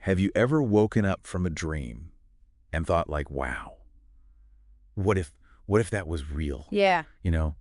Have you ever woken up from a dream and thought like, wow, what if that was real? Yeah. You know,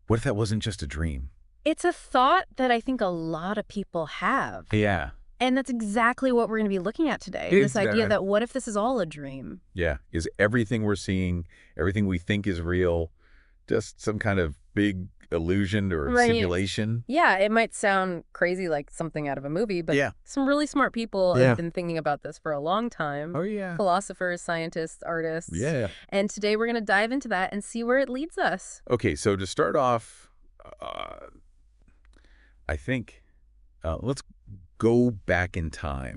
what if that wasn't just a dream? It's a thought that I think a lot of people have. Yeah. And that's exactly what we're going to be looking at today. This idea that what if this is all a dream? Yeah. Is everything we're seeing, everything we think is real, just some kind of big illusion or simulation? Yeah, it might sound crazy like something out of a movie, but Yeah. some really smart people have been thinking about this for a long time. Oh, yeah. Philosophers, scientists, artists. Yeah. And today we're going to dive into that and see where it leads us. Okay, so to start off, I think let's go back in time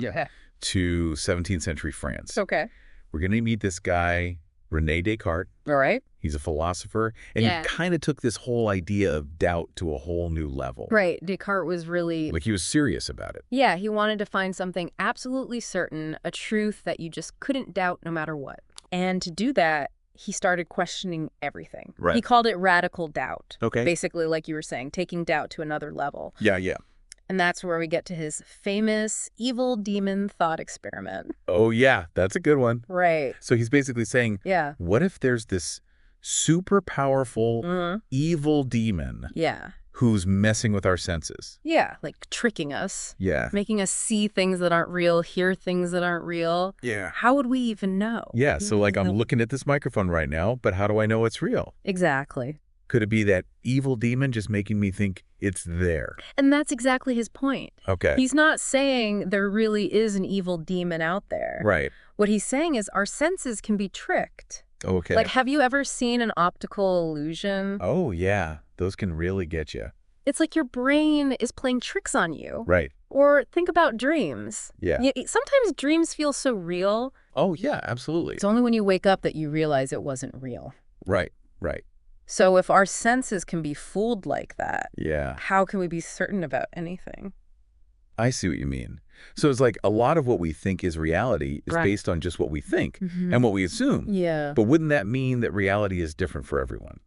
to 17th century France. Okay. We're going to meet this guy, René Descartes. All right. He's a philosopher, and he kind of took this whole idea of doubt to a whole new level. Right. Descartes was really... Like, he was serious about it. Yeah, he wanted to find something absolutely certain, a truth that you just couldn't doubt no matter what. And to do that, he started questioning everything. Right. He called it radical doubt. Okay. Basically, like you were saying, taking doubt to another level. Yeah. And that's where we get to his famous evil demon thought experiment. Oh, yeah. That's a good one. Right. So he's basically saying, what if there's this super powerful evil demon who's messing with our senses? Yeah, like tricking us. Yeah. Making us see things that aren't real, hear things that aren't real. Yeah. How would we even know? Yeah, so like I'm looking at this microphone right now, but how do I know it's real? Exactly. Could it be that evil demon just making me think it's there? And that's exactly his point. Okay. He's not saying there really is an evil demon out there. Right. What he's saying is our senses can be tricked. Okay. Like, have you ever seen an optical illusion? Oh, yeah. Those can really get you. It's like your brain is playing tricks on you. Right. Or think about dreams. Yeah. Sometimes dreams feel so real. Oh, yeah, absolutely. It's only when you wake up that you realize it wasn't real. Right. So if our senses can be fooled like that, yeah, how can we be certain about anything? I see what you mean. So it's like a lot of what we think is reality is based on just what we think and what we assume. Yeah. But wouldn't that mean that reality is different for everyone?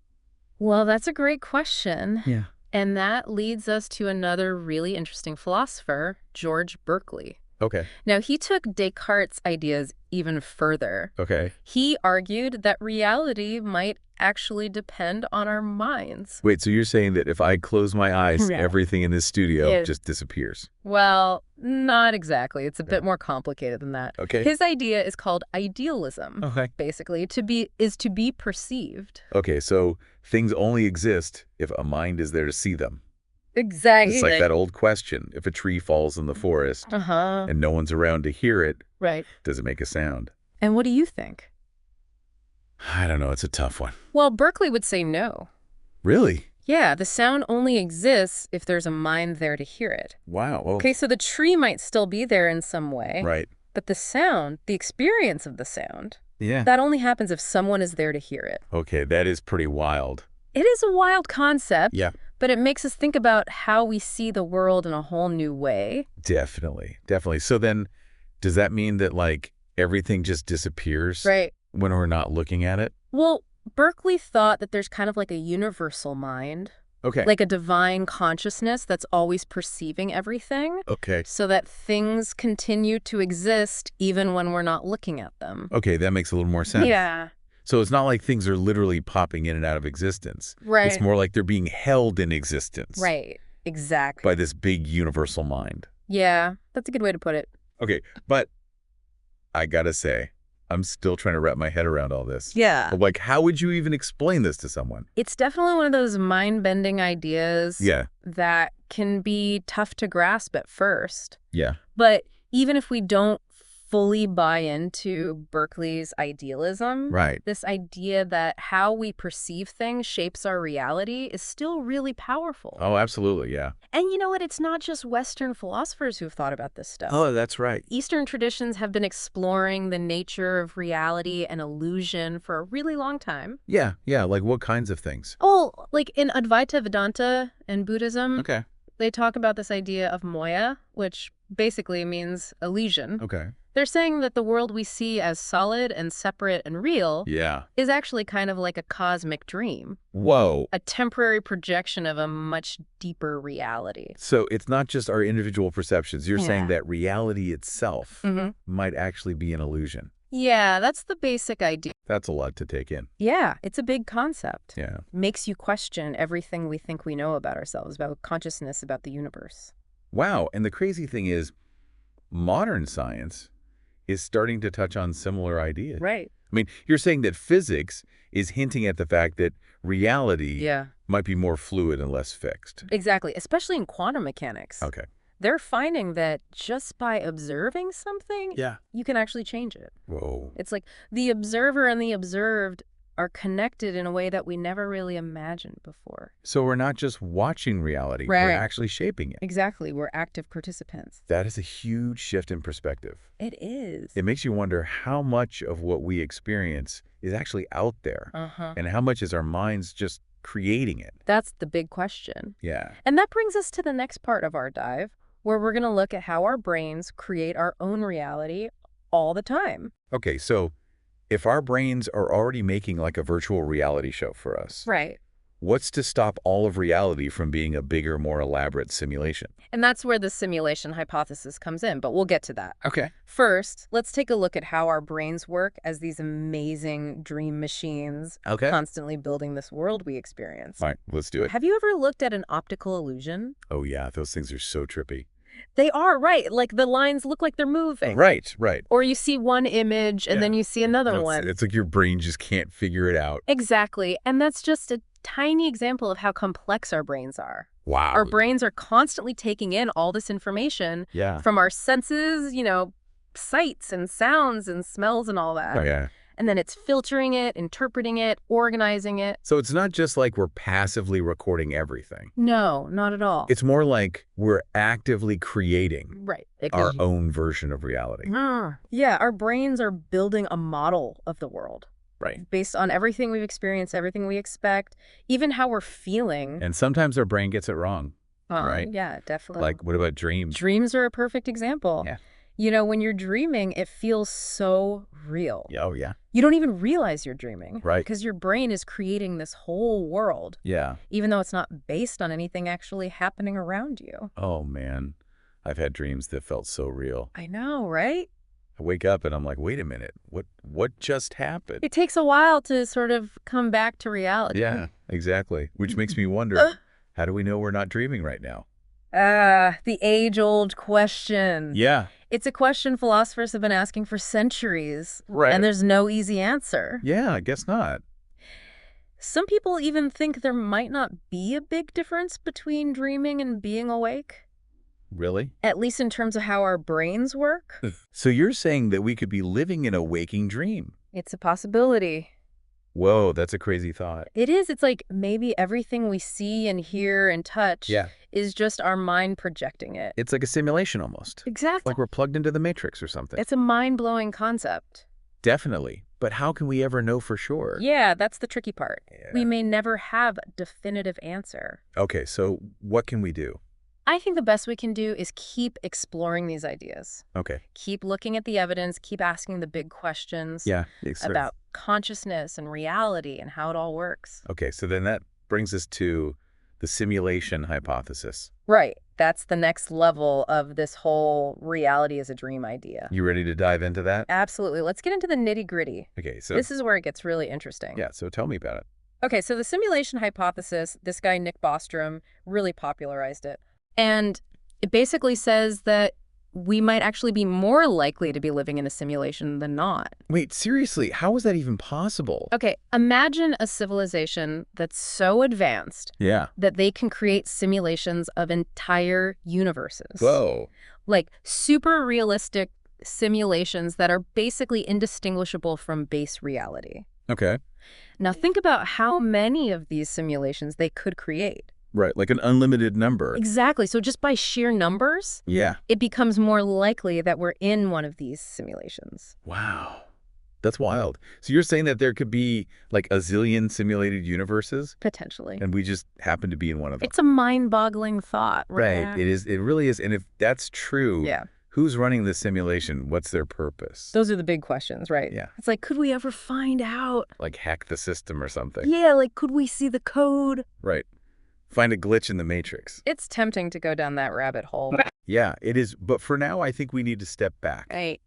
Well, that's a great question. Yeah. And that leads us to another really interesting philosopher, George Berkeley. Okay. Now, he took Descartes' ideas even further. Okay. He argued that reality might actually depend on our minds. Wait, so you're saying that if I close my eyes, everything in this studio just disappears? Well, not exactly. It's a bit more complicated than that. Okay. His idea is called idealism. Okay. Basically, to be perceived. Okay, so things only exist if a mind is there to see them. Exactly. It's like that old question. If a tree falls in the forest and no one's around to hear it, does it make a sound? And what do you think? I don't know. It's a tough one. Well, Berkeley would say no. Really? Yeah, the sound only exists if there's a mind there to hear it. Wow. Well, okay, so the tree might still be there in some way. Right. But the sound, the experience of the sound, yeah, that only happens if someone is there to hear it. Okay, that is pretty wild. It is a wild concept. Yeah. But it makes us think about how we see the world in a whole new way. Definitely. So then, does that mean that, like, everything just disappears when we're not looking at it? Well, Berkeley thought that there's kind of like a universal mind. Okay. Like a divine consciousness that's always perceiving everything. Okay. So that things continue to exist even when we're not looking at them. Okay, that makes a little more sense. Yeah. So it's not like things are literally popping in and out of existence. Right. It's more like they're being held in existence. Right. Exactly. By this big universal mind. Yeah, that's a good way to put it. Okay, but I gotta say, I'm still trying to wrap my head around all this. Yeah. Like, how would you even explain this to someone? It's definitely one of those mind-bending ideas that can be tough to grasp at first. Yeah. But even if we don't fully buy into Berkeley's idealism, this idea that how we perceive things shapes our reality is still really powerful. Oh, absolutely, yeah. And you know what? It's not just Western philosophers who've thought about this stuff. Oh, that's right. Eastern traditions have been exploring the nature of reality and illusion for a really long time. Yeah, like what kinds of things? Oh, like in Advaita Vedanta and Buddhism. Okay. they talk about this idea of moya, which basically means illusion. Okay. They're saying that the world we see as solid and separate and real is actually kind of like a cosmic dream. Whoa. A temporary projection of a much deeper reality. So it's not just our individual perceptions. You're saying that reality itself might actually be an illusion. Yeah, that's the basic idea. That's a lot to take in. Yeah, it's a big concept. Yeah. Makes you question everything we think we know about ourselves, about consciousness, about the universe. Wow. And the crazy thing is, modern science is starting to touch on similar ideas. Right. I mean, you're saying that physics is hinting at the fact that reality might be more fluid and less fixed. Exactly, especially in quantum mechanics. Okay. They're finding that just by observing something, you can actually change it. Whoa. It's like the observer and the observed are connected in a way that we never really imagined before. So we're not just watching reality, we're actually shaping it. Exactly. We're active participants. That is a huge shift in perspective. It is. It makes you wonder how much of what we experience is actually out there, and how much is our minds just creating it. That's the big question. Yeah. And that brings us to the next part of our dive, where we're going to look at how our brains create our own reality all the time. Okay, so if our brains are already making like a virtual reality show for us, what's to stop all of reality from being a bigger, more elaborate simulation? And that's where the simulation hypothesis comes in, but we'll get to that. Okay. First, let's take a look at how our brains work as these amazing dream machines, constantly building this world we experience. All right, let's do it. Have you ever looked at an optical illusion? Oh yeah, those things are so trippy. They are, right. Like the lines look like they're moving. Right, right. Or you see one image and then you see another one. It's like your brain just can't figure it out. Exactly. And that's just a tiny example of how complex our brains are. Wow. Our brains are constantly taking in all this information from our senses, you know, sights and sounds and smells and all that. Oh, yeah. And then it's filtering it, interpreting it, organizing it. So it's not just like we're passively recording everything. No, not at all. It's more like we're actively creating our own version of reality. Yeah, our brains are building a model of the world. Right. Based on everything we've experienced, everything we expect, even how we're feeling. And sometimes our brain gets it wrong, right? Yeah, definitely. Like, what about dreams? Dreams are a perfect example. Yeah. You know, when you're dreaming, it feels so real. Oh, yeah. You don't even realize you're dreaming. Right. Because your brain is creating this whole world. Yeah. Even though it's not based on anything actually happening around you. Oh, man. I've had dreams that felt so real. I know, right? I wake up and I'm like, wait a minute, what just happened? It takes a while to sort of come back to reality. Yeah, exactly. Which makes me wonder, how do we know we're not dreaming right now? The age-old question. Yeah. It's a question philosophers have been asking for centuries. Right. And there's no easy answer. Yeah, I guess not. Some people even think there might not be a big difference between dreaming and being awake. Really? At least in terms of how our brains work. So you're saying that we could be living in a waking dream? It's a possibility. Whoa, that's a crazy thought. It is. It's like maybe everything we see and hear and touch is just our mind projecting it. It's like a simulation almost. Exactly. Like we're plugged into the Matrix or something. It's a mind-blowing concept. Definitely. But how can we ever know for sure? Yeah, that's the tricky part. Yeah. We may never have a definitive answer. Okay, so what can we do? I think the best we can do is keep exploring these ideas. Okay. Keep looking at the evidence, keep asking the big questions about consciousness and reality and how it all works. Okay, so then that brings us to the simulation hypothesis. Right. That's the next level of this whole reality as a dream idea. You ready to dive into that? Absolutely. Let's get into the nitty-gritty. Okay, so this is where it gets really interesting. Yeah, so tell me about it. Okay, so the simulation hypothesis, this guy Nick Bostrom really popularized it. And it basically says that we might actually be more likely to be living in a simulation than not. Wait, seriously, how is that even possible? Okay, imagine a civilization that's so advanced that they can create simulations of entire universes. Whoa. Like super realistic simulations that are basically indistinguishable from base reality. Okay. Now think about how many of these simulations they could create. Right, like an unlimited number. Exactly. So just by sheer numbers, it becomes more likely that we're in one of these simulations. Wow. That's wild. So you're saying that there could be like a zillion simulated universes? Potentially. And we just happen to be in one of them. It's a mind-boggling thought. Right. It is. It really is. And if that's true, yeah. Who's running the simulation? What's their purpose? Those are the big questions, right? Yeah. It's like, could we ever find out? Like hack the system or something. Yeah, like could we see the code? Right. Find a glitch in the matrix. It's tempting to go down that rabbit hole. Yeah, it is. But for now, I think we need to step back. Right.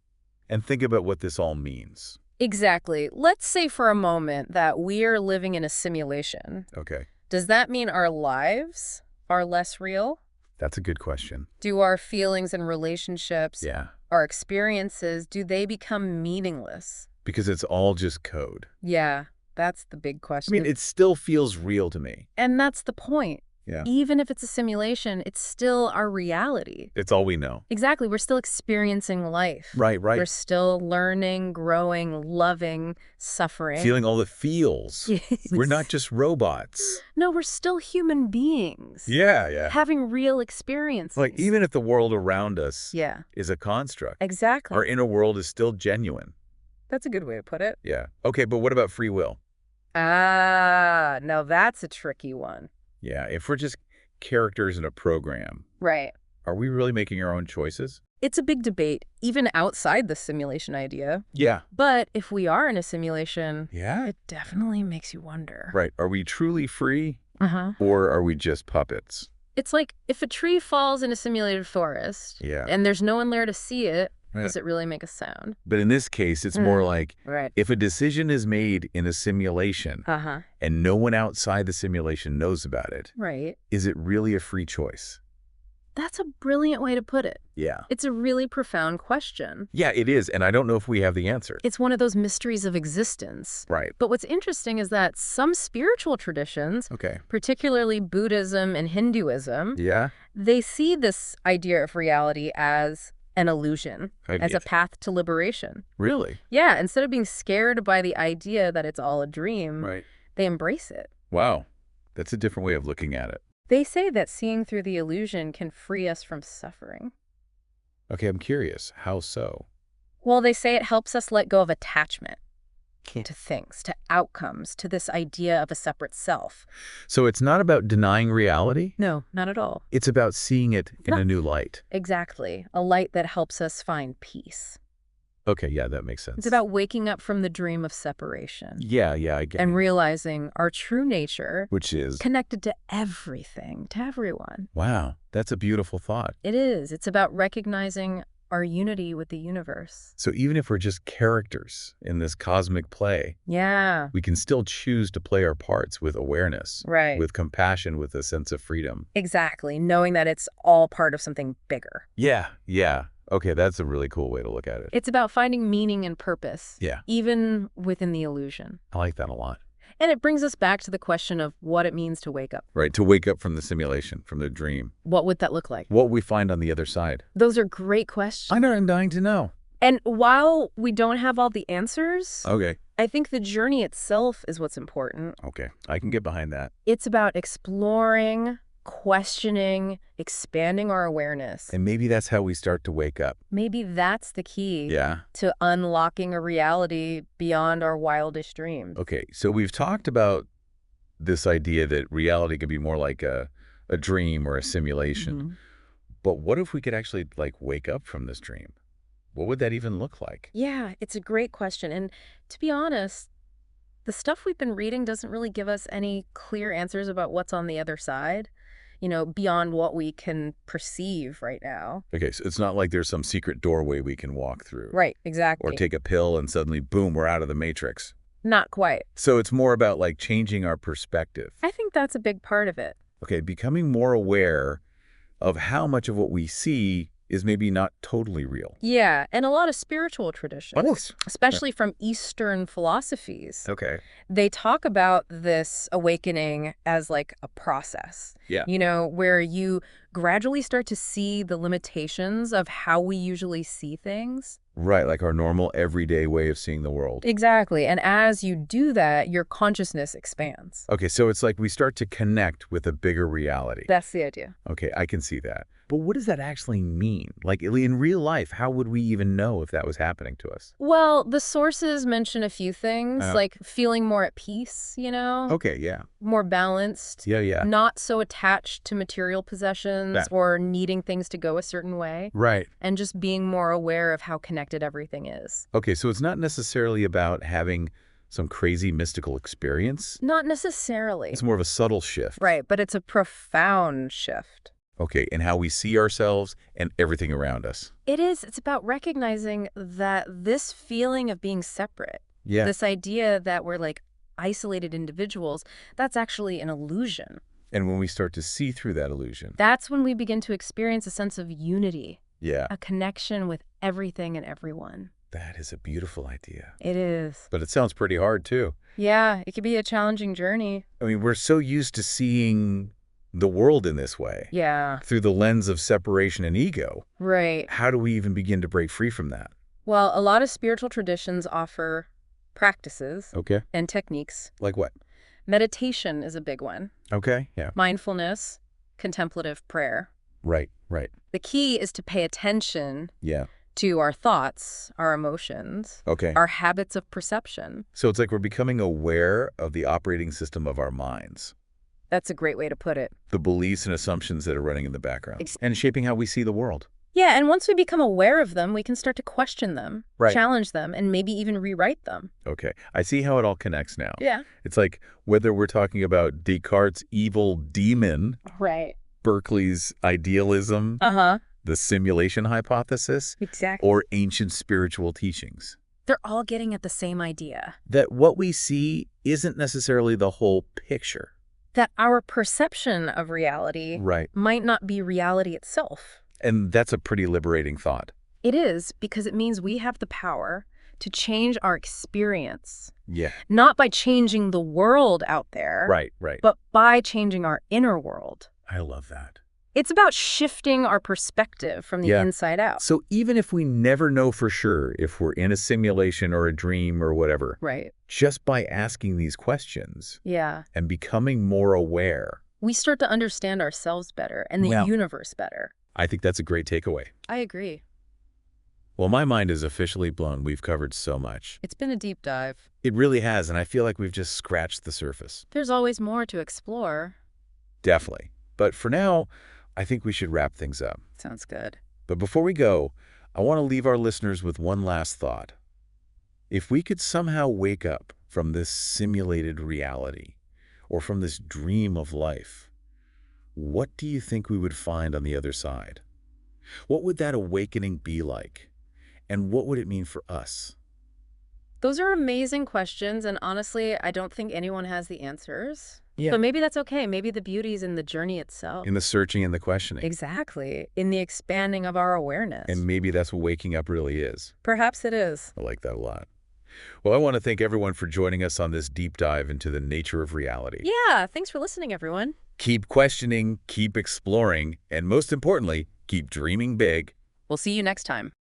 And think about what this all means. Exactly. Let's say for a moment that we are living in a simulation. Okay. Does that mean our lives are less real? That's a good question. Do our feelings and relationships, our experiences, do they become meaningless? Because it's all just code. Yeah, that's the big question. I mean, it still feels real to me. And that's the point. Yeah. Even if it's a simulation, it's still our reality. It's all we know. Exactly. We're still experiencing life. Right. We're still learning, growing, loving, suffering. Feeling all the feels. Yes. We're not just robots. No, we're still human beings. Yeah. Having real experiences. Like, even if the world around us is a construct. Exactly. Our inner world is still genuine. That's a good way to put it. Yeah. Okay, but what about free will? No, that's a tricky one. Yeah, if we're just characters in a program. Right. Are we really making our own choices? It's a big debate, even outside the simulation idea. Yeah. But if we are in a simulation, it definitely makes you wonder. Right. Are we truly free? Or are we just puppets? It's like if a tree falls in a simulated forest and there's no one there to see it, does it really make a sound? But in this case, it's more like if a decision is made in a simulation and no one outside the simulation knows about it, is it really a free choice? That's a brilliant way to put it. Yeah. It's a really profound question. Yeah, it is. And I don't know if we have the answer. It's one of those mysteries of existence. Right. But what's interesting is that some spiritual traditions, particularly Buddhism and Hinduism, they see this idea of reality as an illusion, as a path to liberation. Really? Yeah, instead of being scared by the idea that it's all a dream, they embrace it. Wow. That's a different way of looking at it. They say that seeing through the illusion can free us from suffering. Okay, I'm curious. How so? Well, they say it helps us let go of attachment to things, to outcomes, to this idea of a separate self. So it's not about denying reality? No, not at all. It's about seeing it in a new light. Exactly. A light that helps us find peace. Okay, yeah, that makes sense. It's about waking up from the dream of separation. Yeah, I get it. And realizing our true nature, which is connected to everything, to everyone. Wow, that's a beautiful thought. It is. It's about recognizing our unity with the universe. So even if we're just characters in this cosmic play, we can still choose to play our parts with awareness, with compassion, with a sense of freedom. Exactly, knowing that it's all part of something bigger. Yeah. Okay, that's a really cool way to look at it. It's about finding meaning and purpose, Yeah. even within the illusion. I like that a lot. And it brings us back to the question of what it means to wake up. Right, to wake up from the simulation, from the dream. What would that look like? What we find on the other side. Those are great questions. I know, I'm dying to know. And while we don't have all the answers, Okay. I think the journey itself is what's important. Okay, I can get behind that. It's about exploring, questioning, expanding our awareness. And maybe that's how we start to wake up. Maybe that's the key Yeah. to unlocking a reality beyond our wildest dreams. Okay, so we've talked about this idea that reality could be more like a dream or a simulation. But what if we could actually wake up from this dream? What would that even look like? Yeah, it's a great question. And to be honest, the stuff we've been reading doesn't really give us any clear answers about what's on the other side, beyond what we can perceive right now. Okay, so it's not like there's some secret doorway we can walk through. Right, exactly. Or take a pill and suddenly, boom, we're out of the matrix. Not quite. So it's more about changing our perspective. I think that's a big part of it. Okay, becoming more aware of how much of what we see is maybe not totally real. Yeah, and a lot of spiritual traditions, What? especially from Eastern philosophies, Okay. they talk about this awakening as a process. Yeah. Where you gradually start to see the limitations of how we usually see things. Right, like our normal everyday way of seeing the world. Exactly. And as you do that, your consciousness expands. Okay, so it's like we start to connect with a bigger reality. That's the idea. Okay, I can see that. But what does that actually mean? Like in real life, how would we even know if that was happening to us? Well, the sources mention a few things, like feeling more at peace, Okay, yeah. more balanced. Yeah. Not so attached to material possessions or needing things to go a certain way. Right. And just being more aware of how connected everything is. Okay, so it's not necessarily about having some crazy mystical experience? Not necessarily. It's more of a subtle shift. Right, but it's a profound shift. Okay, in how we see ourselves and everything around us. It is. It's about recognizing that this feeling of being separate, this idea that we're like isolated individuals, that's actually an illusion. And when we start to see through that illusion, that's when we begin to experience a sense of unity. Yeah. A connection with everything and everyone. That is a beautiful idea. It is. But it sounds pretty hard, too. Yeah, it can be a challenging journey. I mean, we're so used to seeing the world in this way. Yeah. Through the lens of separation and ego. Right. How do we even begin to break free from that? Well, a lot of spiritual traditions offer practices and techniques. Like what? Meditation is a big one. Okay, yeah. Mindfulness, contemplative prayer. Right. The key is to pay attention to our thoughts, our emotions, our habits of perception. So it's like we're becoming aware of the operating system of our minds. That's a great way to put it. The beliefs and assumptions that are running in the background and shaping how we see the world. Yeah, and once we become aware of them, we can start to question them, challenge them, and maybe even rewrite them. Okay, I see how it all connects now. Yeah. It's like whether we're talking about Descartes' evil demon, Berkeley's idealism, the simulation hypothesis, or ancient spiritual teachings. They're all getting at the same idea. That what we see isn't necessarily the whole picture. That our perception of reality might not be reality itself. And that's a pretty liberating thought. It is, because it means we have the power to change our experience. Yeah. Not by changing the world out there. Right. But by changing our inner world. I love that. It's about shifting our perspective from the inside out. So even if we never know for sure if we're in a simulation or a dream or whatever, just by asking these questions and becoming more aware, we start to understand ourselves better and the universe better. I think that's a great takeaway. I agree. Well, my mind is officially blown. We've covered so much. It's been a deep dive. It really has, and I feel like we've just scratched the surface. There's always more to explore. Definitely. But for now, I think we should wrap things up. Sounds good. But before we go, I want to leave our listeners with one last thought. If we could somehow wake up from this simulated reality, or from this dream of life, what do you think we would find on the other side? What would that awakening be like? And what would it mean for us? Those are amazing questions, and honestly, I don't think anyone has the answers. But maybe that's okay. Maybe the beauty is in the journey itself. In the searching and the questioning. Exactly. In the expanding of our awareness. And maybe that's what waking up really is. Perhaps it is. I like that a lot. Well, I want to thank everyone for joining us on this deep dive into the nature of reality. Yeah, thanks for listening, everyone. Keep questioning, keep exploring, and most importantly, keep dreaming big. We'll see you next time.